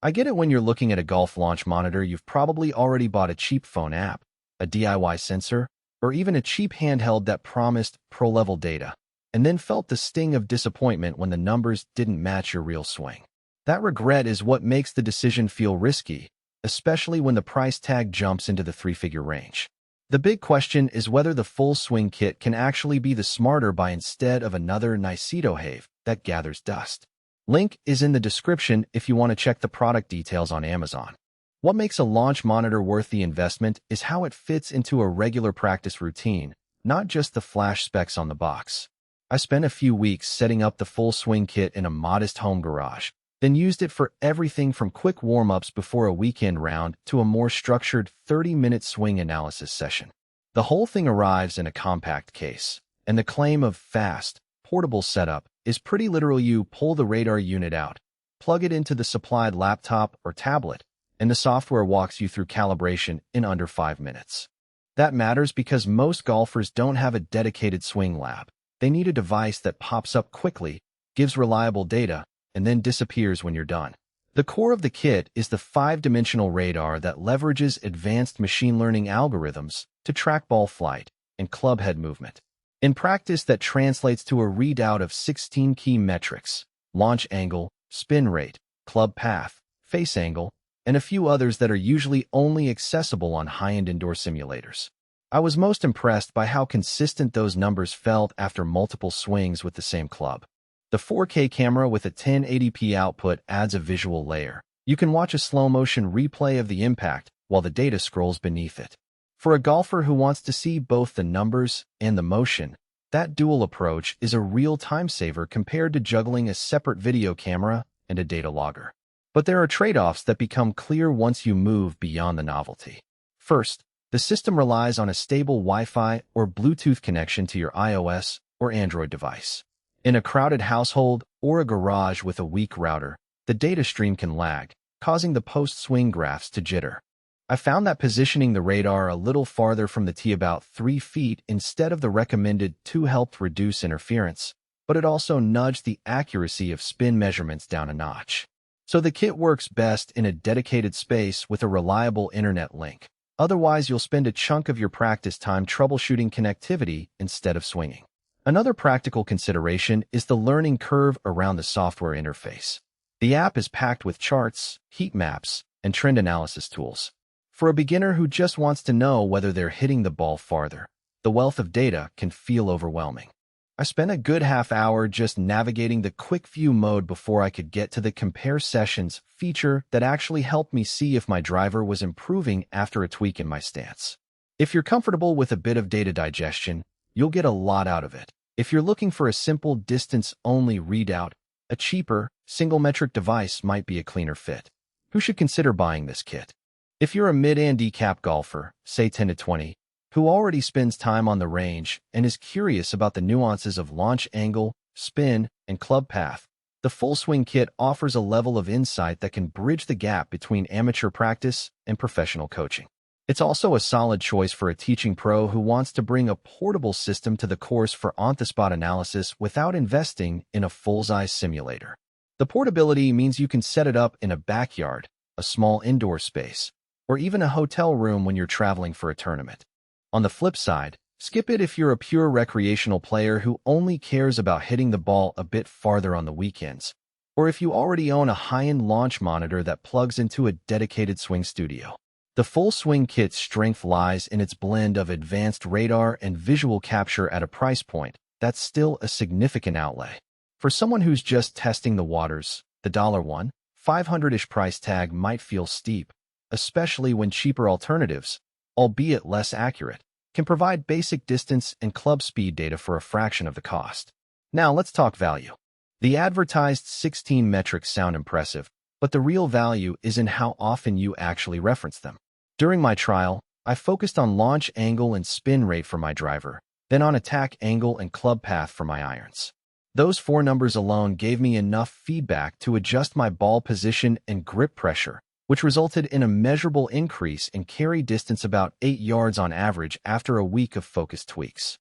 I get it. When you're looking at a golf launch monitor, you've probably already bought a cheap phone app, a DIY sensor, or even a cheap handheld that promised pro-level data, and then felt the sting of disappointment when the numbers didn't match your real swing. That regret is what makes the decision feel risky, especially when the price tag jumps into the three-figure range. The big question is whether the full swing kit can actually be the smarter buy instead of another Niceto Have that gathers dust. Link is in the description if you want to check the product details on Amazon. What makes a launch monitor worth the investment is how it fits into a regular practice routine, not just the flash specs on the box. I spent a few weeks setting up the full swing kit in a modest home garage, then used it for everything from quick warm-ups before a weekend round to a more structured 30-minute swing analysis session. The whole thing arrives in a compact case, and the claim of fast, portable setup is pretty literal. You pull the radar unit out, plug it into the supplied laptop or tablet, and the software walks you through calibration in under 5 minutes. That matters because most golfers don't have a dedicated swing lab. They need a device that pops up quickly, gives reliable data, and then disappears when you're done. The core of the kit is the 5-dimensional radar that leverages advanced machine learning algorithms to track ball flight and club head movement. In practice, that translates to a readout of 16 key metrics: launch angle, spin rate, club path, face angle, and a few others that are usually only accessible on high-end indoor simulators. I was most impressed by how consistent those numbers felt after multiple swings with the same club. The 4K camera with a 1080p output adds a visual layer. You can watch a slow-motion replay of the impact while the data scrolls beneath it. For a golfer who wants to see both the numbers and the motion, that dual approach is a real time saver compared to juggling a separate video camera and a data logger. But there are trade-offs that become clear once you move beyond the novelty. First, the system relies on a stable Wi-Fi or Bluetooth connection to your iOS or Android device. In a crowded household or a garage with a weak router, the data stream can lag, causing the post-swing graphs to jitter. I found that positioning the radar a little farther from the tee, about 3 feet instead of the recommended 2, helped reduce interference, but it also nudged the accuracy of spin measurements down a notch. So the kit works best in a dedicated space with a reliable internet link. Otherwise, you'll spend a chunk of your practice time troubleshooting connectivity instead of swinging. Another practical consideration is the learning curve around the software interface. The app is packed with charts, heat maps, and trend analysis tools. For a beginner who just wants to know whether they're hitting the ball farther, the wealth of data can feel overwhelming. I spent a good half hour just navigating the quick view mode before I could get to the compare sessions feature that actually helped me see if my driver was improving after a tweak in my stance. If you're comfortable with a bit of data digestion, you'll get a lot out of it. If you're looking for a simple distance-only readout, a cheaper, single-metric device might be a cleaner fit. Who should consider buying this kit? If you're a mid-handicap golfer, say 10 to 20, who already spends time on the range and is curious about the nuances of launch angle, spin, and club path, the full swing kit offers a level of insight that can bridge the gap between amateur practice and professional coaching. It's also a solid choice for a teaching pro who wants to bring a portable system to the course for on-the-spot analysis without investing in a full-size simulator. The portability means you can set it up in a backyard, a small indoor space, or even a hotel room when you're traveling for a tournament. On the flip side, skip it if you're a pure recreational player who only cares about hitting the ball a bit farther on the weekends, or if you already own a high-end launch monitor that plugs into a dedicated swing studio. The full swing kit's strength lies in its blend of advanced radar and visual capture at a price point that's still a significant outlay. For someone who's just testing the waters, the $1, $500-ish price tag might feel steep, especially when cheaper alternatives, albeit less accurate, can provide basic distance and club speed data for a fraction of the cost. Now let's talk value. The advertised 16 metrics sound impressive, but the real value is in how often you actually reference them. During my trial, I focused on launch angle and spin rate for my driver, then on attack angle and club path for my irons. Those 4 numbers alone gave me enough feedback to adjust my ball position and grip pressure, which resulted in a measurable increase in carry distance, about 8 yards on average after a week of focused tweaks.